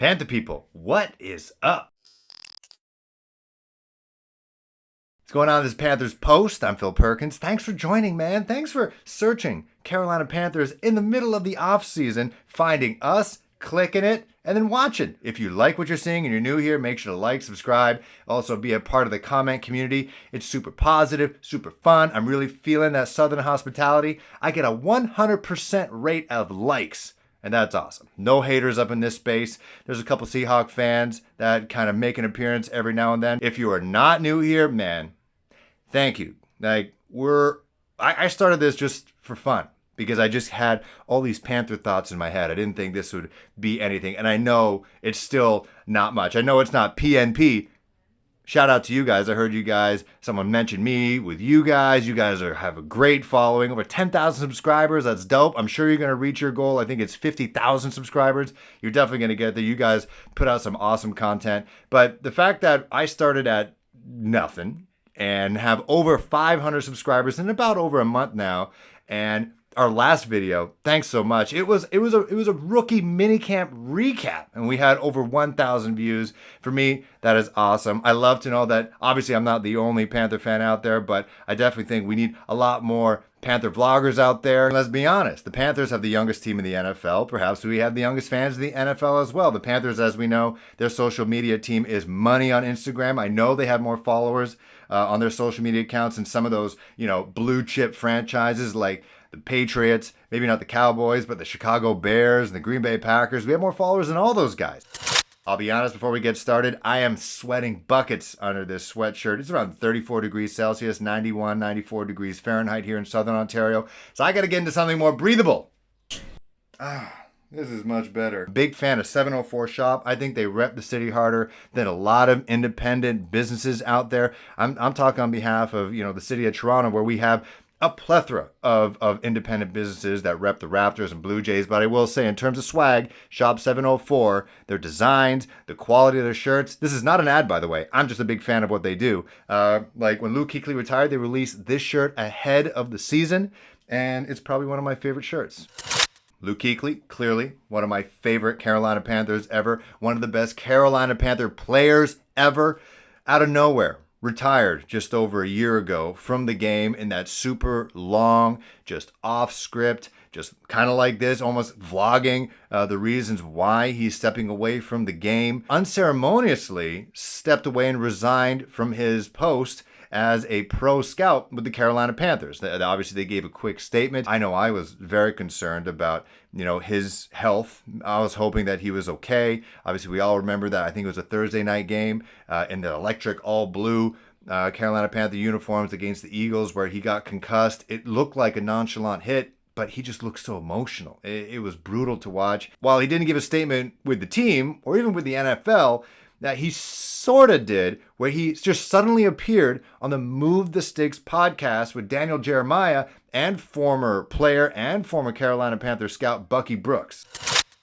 Panther people, what is up? What's going on? This is Panthers Post. I'm Phil Perkins. Thanks for joining, man. Thanks for searching Carolina Panthers in the middle of the offseason, finding us, clicking it, and then watching. If you like what you're seeing and you're new here, make sure to like, subscribe, also be a part of the comment community. It's super positive, super fun. I'm really feeling that Southern hospitality. I get a 100% rate of likes. And that's awesome. No haters up in this space. There's a couple Seahawk fans that kind of make an appearance every now and then. If you are not new here, man, thank you. I started this just for fun because I just had all these Panther thoughts in my head. I didn't think this would be anything. And I know it's still not much. I know it's not PNP. Shout out to you guys. I heard you guys, someone mentioned me with you guys. You guys have a great following, over 10,000 subscribers. That's dope. I'm sure you're going to reach your goal. I think it's 50,000 subscribers. You're definitely going to get there. You guys put out some awesome content. But the fact that I started at nothing and have over 500 subscribers in about over a month now, and our last video, thanks so much. It was a rookie minicamp recap, and we had over 1,000 views. For me, that is awesome. I love to know that. Obviously, I'm not the only Panther fan out there, but I definitely think we need a lot more Panther vloggers out there. And let's be honest, the Panthers have the youngest team in the NFL. Perhaps we have the youngest fans in the NFL as well. The Panthers, as we know, their social media team is money on Instagram. I know they have more followers on their social media accounts than some of those, blue chip franchises like the Patriots, maybe not the Cowboys, but the Chicago Bears and the Green Bay Packers. We have more followers than all those guys. I'll be honest, before we get started, I am sweating buckets under this sweatshirt. It's around 34 degrees Celsius, 91, 94 degrees Fahrenheit here in Southern Ontario. So I got to get into something more breathable. This is much better. Big fan of 704 Shop. I think they rep the city harder than a lot of independent businesses out there. I'm talking on behalf of, the city of Toronto, where we have a plethora of independent businesses that rep the Raptors and Blue Jays. But I will say, in terms of swag, Shop 704, their designs, the quality of their shirts. This is not an ad, by the way. I'm just a big fan of what they do. Like when Kuechly retired, they released this shirt ahead of the season, and it's probably one of my favorite shirts. Kuechly, clearly one of my favorite Carolina Panthers ever. One of the best Carolina Panther players ever. Out of nowhere, retired just over a year ago from the game in that super long, just off script, just kind of like this, almost vlogging the reasons why he's stepping away from the game. Unceremoniously stepped away and resigned from his post as a pro scout with the Carolina Panthers. Obviously, they gave a quick statement. I know I was very concerned about, his health. I was hoping that he was okay. Obviously, we all remember that. I think it was a Thursday night game in the electric all blue Carolina Panther uniforms against the Eagles, where he got concussed. It looked like a nonchalant hit, but he just looked so emotional. It was brutal to watch. While he didn't give a statement with the team or even with the NFL, that he sort of did, where he just suddenly appeared on the Move the Sticks podcast with Daniel Jeremiah and former player and former Carolina Panther scout Bucky Brooks.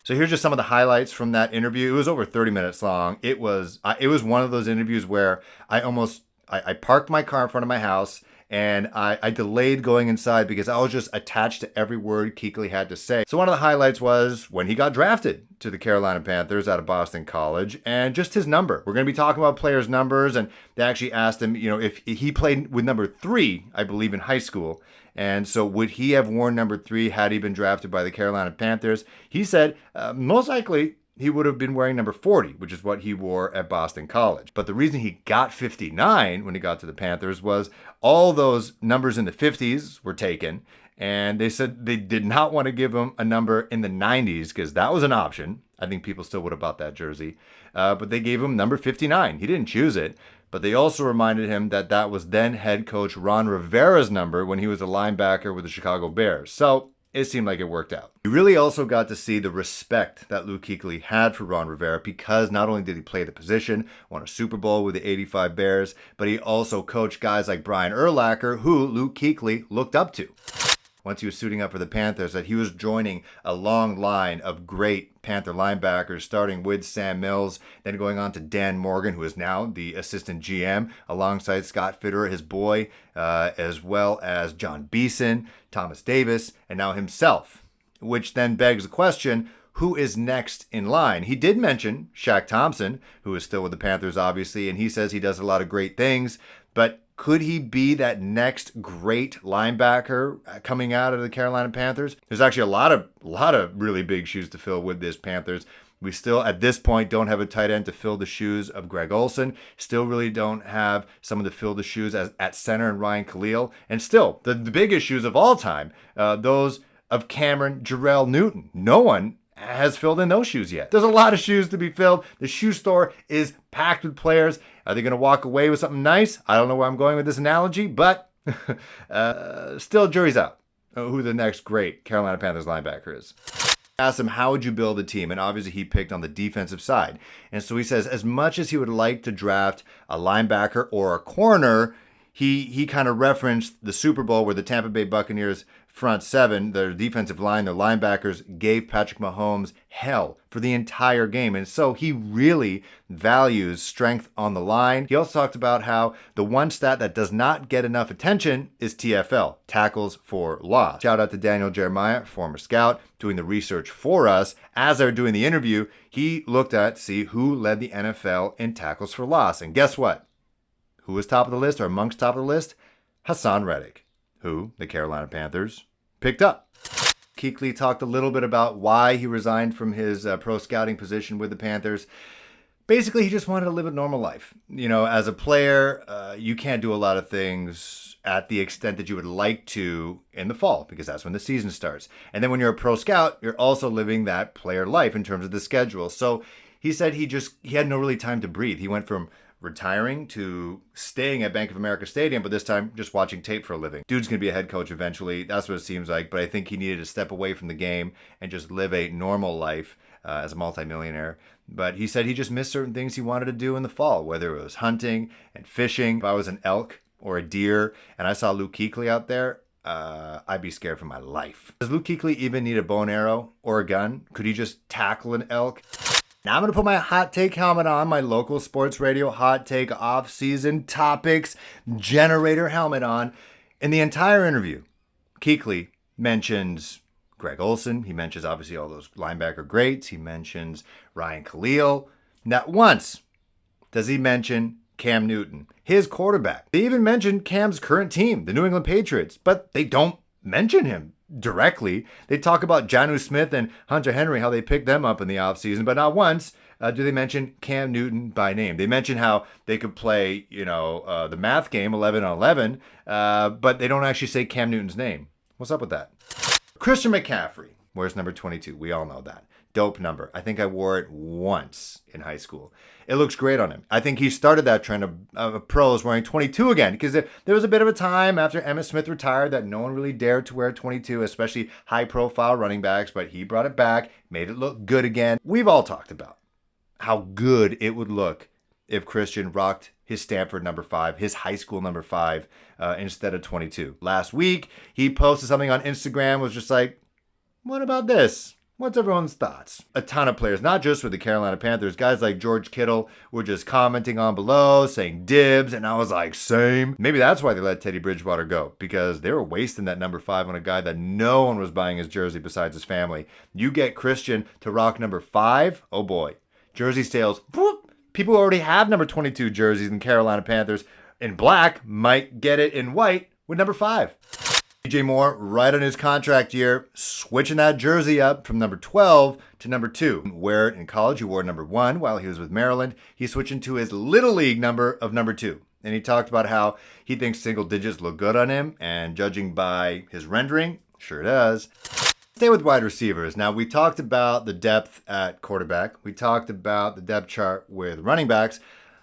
So here's just some of the highlights from that interview. It was over 30 minutes long. It was one of those interviews where I parked my car in front of my house, and I delayed going inside because I was just attached to every word Kuechly had to say. So one of the highlights was when he got drafted to the Carolina Panthers out of Boston College, and just his number. We're going to be talking about players' numbers, and they actually asked him, if he played with number 3, I believe, in high school. And so would he have worn number 3 had he been drafted by the Carolina Panthers? He said, most likely, he would have been wearing number 40, which is what he wore at Boston College. But the reason he got 59 when he got to the Panthers was all those numbers in the 50s were taken, and they said they did not want to give him a number in the 90s because that was an option. I think people still would have bought that jersey. But they gave him number 59. He didn't choose it. But they also reminded him that that was then head coach Ron Rivera's number when he was a linebacker with the Chicago Bears. So it seemed like it worked out. You really also got to see the respect that Kuechly had for Ron Rivera, because not only did he play the position, won a Super Bowl with the '85 Bears, but he also coached guys like Brian Urlacher, who Kuechly looked up to. Once he was suiting up for the Panthers, that he was joining a long line of great Panther linebackers, starting with Sam Mills, then going on to Dan Morgan, who is now the assistant GM, alongside Scott Fitterer, his boy, as well as John Beeson, Thomas Davis, and now himself. Which then begs the question, who is next in line. He did mention Shaq Thompson, who is still with the Panthers, obviously, and he says he does a lot of great things, but could he be that next great linebacker coming out of the Carolina Panthers? There's actually a lot of really big shoes to fill with this Panthers. We still, at this point, don't have a tight end to fill the shoes of Greg Olsen. Still really don't have someone to fill the shoes at center and Ryan Khalil. And still, the biggest shoes of all time, those of Cameron Jarrell Newton. No one has filled in those shoes yet. There's a lot of shoes to be filled. The shoe store is packed with players. Are they going to walk away with something nice? I don't know where I'm going with this analogy, but still, jury's out who the next great Carolina Panthers linebacker is. Asked him, how would you build a team? And obviously he picked on the defensive side. And so he says, as much as he would like to draft a linebacker or a corner, he kind of referenced the Super Bowl where the Tampa Bay Buccaneers front seven, their defensive line, their linebackers, gave Patrick Mahomes hell for the entire game. And so he really values strength on the line. He also talked about how the one stat that does not get enough attention is TFL, tackles for loss. Shout out to Daniel Jeremiah, former scout, doing the research for us. As they're doing the interview, he looked at see who led the NFL in tackles for loss. And guess what? Who was top of the list or amongst top of the list? Hasan Reddick, who the Carolina Panthers picked up. Kuechly talked a little bit about why he resigned from his pro scouting position with the Panthers. Basically, he just wanted to live a normal life. You know, as a player, you can't do a lot of things at the extent that you would like to in the fall, because that's when the season starts. And then when you're a pro scout, you're also living that player life in terms of the schedule. So he said he had no really time to breathe. He went from retiring to staying at Bank of America Stadium, but this time just watching tape for a living. Dude's going to be a head coach eventually. That's what it seems like. But I think he needed to step away from the game and just live a normal life as a multimillionaire. But he said he just missed certain things he wanted to do in the fall, whether it was hunting and fishing. If I was an elk or a deer and I saw Luke Kuechly out there, I'd be scared for my life. Does Luke Kuechly even need a bow and arrow or a gun? Could he just tackle an elk? Now I'm going to put my hot take helmet on, my local sports radio hot take off-season topics generator helmet on. In the entire interview, Kuechly mentions Greg Olsen. He mentions obviously all those linebacker greats. He mentions Ryan Khalil. Not once does he mention Cam Newton, his quarterback. They even mention Cam's current team, the New England Patriots, but they don't mention him directly. They talk about Jonnu Smith and Hunter Henry, how they picked them up in the offseason, but not once do they mention Cam Newton by name. They mention how they could play, the math game 11 on 11, but they don't actually say Cam Newton's name. What's up with that? Christian McCaffrey wears number 22. We all know that. Dope number. I think I wore it once in high school. It looks great on him. I think he started that trend of pros wearing 22 again, because there was a bit of a time after Emmitt Smith retired that no one really dared to wear 22, especially high-profile running backs, but he brought it back, made it look good again. We've all talked about how good it would look if Christian rocked his Stanford number 5, his high school number 5, instead of 22. Last week, he posted something on Instagram, was just like, what about this? What's everyone's thoughts? A ton of players, not just with the Carolina Panthers. Guys like George Kittle were just commenting on below, saying dibs, and I was like, same. Maybe that's why they let Teddy Bridgewater go, because they were wasting that number 5 on a guy that no one was buying his jersey besides his family. You get Christian to rock number 5, oh boy. Jersey sales, whoop. People who already have number 22 jerseys in Carolina Panthers in black might get it in white with number 5. DJ Moore, right on his contract year, switching that jersey up from number 12 to number 2. Where in college he wore number 1 while he was with Maryland, he's switching to his Little League number of number 2. And he talked about how he thinks single digits look good on him, and judging by his rendering, sure does. Stay with wide receivers. Now, we talked about the depth at quarterback. We talked about the depth chart with running backs.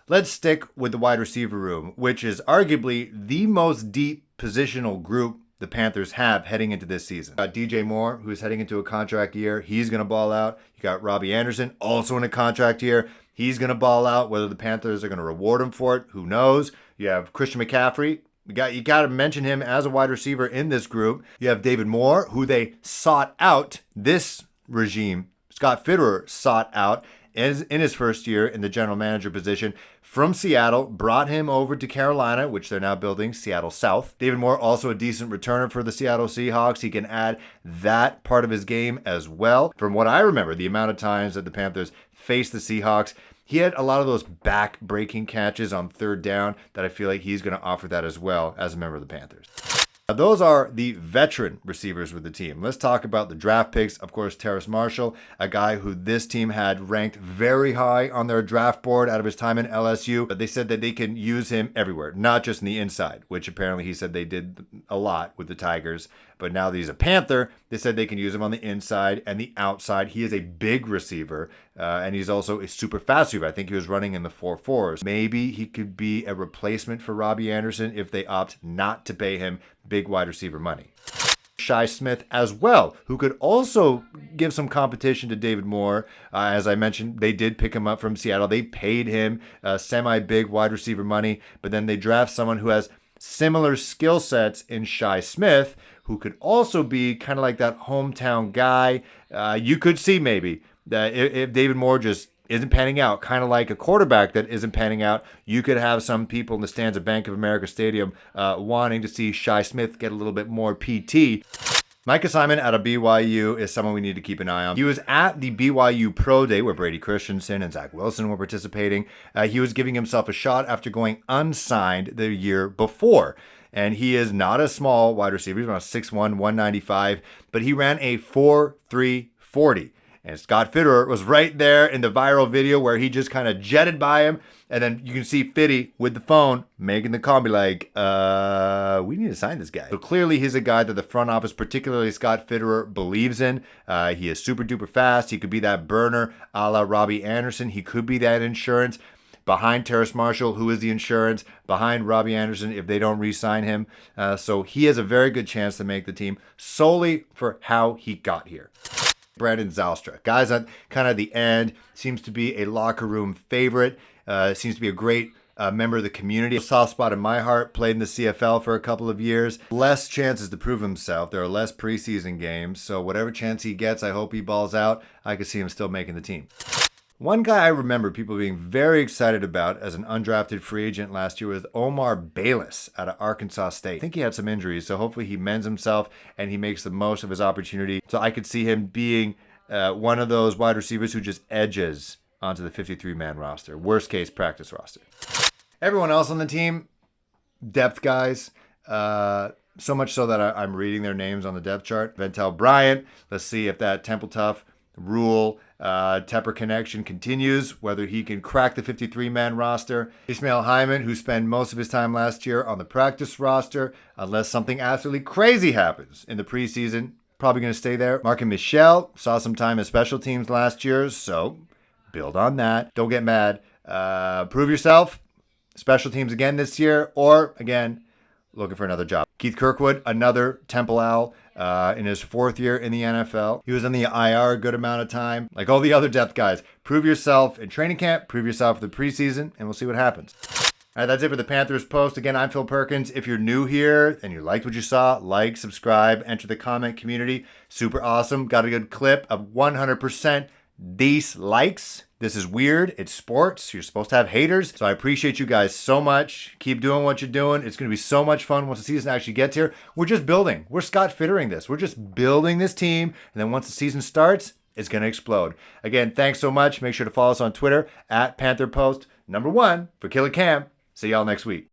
Let's stick with the wide receiver room, which is arguably the most deep positional group the Panthers have heading into this season. Got DJ Moore, who's heading into a contract year. He's going to ball out. You got Robbie Anderson, also in a contract year. He's going to ball out. Whether the Panthers are going to reward him for it, who knows? You have Christian McCaffrey. You got to mention him as a wide receiver in this group. You have David Moore, who they sought out. This regime, Scott Fitterer sought out in his first year in the general manager position from Seattle, brought him over to Carolina, which they're now building Seattle South. David Moore, also a decent returner for the Seattle Seahawks. He can add that part of his game as well. From what I remember, the amount of times that the Panthers faced the Seahawks, he had a lot of those back-breaking catches on third down that I feel like he's going to offer that as well as a member of the Panthers. Now, those are the veteran receivers with the team. Let's talk about the draft picks. Of course, Terrace Marshall, a guy who this team had ranked very high on their draft board out of his time in LSU. But they said that they can use him everywhere, not just in the inside, which apparently he said they did a lot with the Tigers. But now that he's a Panther, they said they can use him on the inside and the outside. He is a big receiver, and he's also a super fast receiver. I think he was running in the 4.4s. Maybe he could be a replacement for Robbie Anderson if they opt not to pay him big wide receiver money. Shi Smith as well, who could also give some competition to David Moore. As I mentioned, they did pick him up from Seattle. They paid him semi-big wide receiver money, but then they draft someone who has similar skill sets in Shi Smith, who could also be kind of like that hometown guy. You could see maybe that if David Moore just isn't panning out, kind of like a quarterback that isn't panning out, you could have some people in the stands of Bank of America Stadium wanting to see Shi Smith get a little bit more PT. Micah Simon out of BYU is someone we need to keep an eye on. He was at the BYU Pro Day where Brady Christensen and Zach Wilson were participating. He was giving himself a shot after going unsigned the year before. And he is not a small wide receiver. He's around 6'1", 195, but he ran a 4.3 40. And Scott Fitterer was right there in the viral video where he just kind of jetted by him. And then you can see Fitty with the phone making the call, be like, we need to sign this guy. So clearly he's a guy that the front office, particularly Scott Fitterer, believes in. He is super duper fast. He could be that burner a la Robbie Anderson. He could be that insurance behind Terrace Marshall, who is the insurance, behind Robbie Anderson if they don't re-sign him. So he has a very good chance to make the team solely for how he got here. Brandon Zylstra, guys at kind of the end, seems to be a locker room favorite, seems to be a great member of the community. A soft spot in my heart, played in the CFL for a couple of years. Less chances to prove himself. There are less preseason games, so whatever chance he gets, I hope he balls out. I could see him still making the team. One guy I remember people being very excited about as an undrafted free agent last year was Omar Bayless out of Arkansas State. I think he had some injuries, so hopefully he mends himself and he makes the most of his opportunity. So I could see him being one of those wide receivers who just edges onto the 53-man roster. Worst case practice roster. Everyone else on the team, depth guys. So much so that I'm reading their names on the depth chart. Ventel Bryant. Let's see if that Temple Tough Rule Tepper connection continues, whether he can crack the 53-man roster. Ismail Hyman, who spent most of his time last year on the practice roster, unless something absolutely crazy happens in the preseason, probably going to stay there. Markin Michel saw some time in special teams last year, so build on that. Don't get mad. Prove yourself. Special teams again this year, or again, looking for another job. Keith Kirkwood, another Temple Owl, in his fourth year in the NFL. He was in the IR a good amount of time. Like all the other depth guys, prove yourself in training camp, prove yourself for the preseason, and we'll see what happens. All right, that's it for the Panthers Post. Again, I'm Phil Perkins. If you're new here and you liked what you saw, like, subscribe, enter the comment community. Super awesome. Got a good clip of 100% dislikes. This is weird. It's sports. You're supposed to have haters. So I appreciate you guys so much. Keep doing what you're doing. It's going to be so much fun once the season actually gets here. We're just building. We're Scott Fittering this. We're just building this team. And then once the season starts, it's going to explode. Again, thanks so much. Make sure to follow us on Twitter at PantherPost. #1 for Killer Cam. See y'all next week.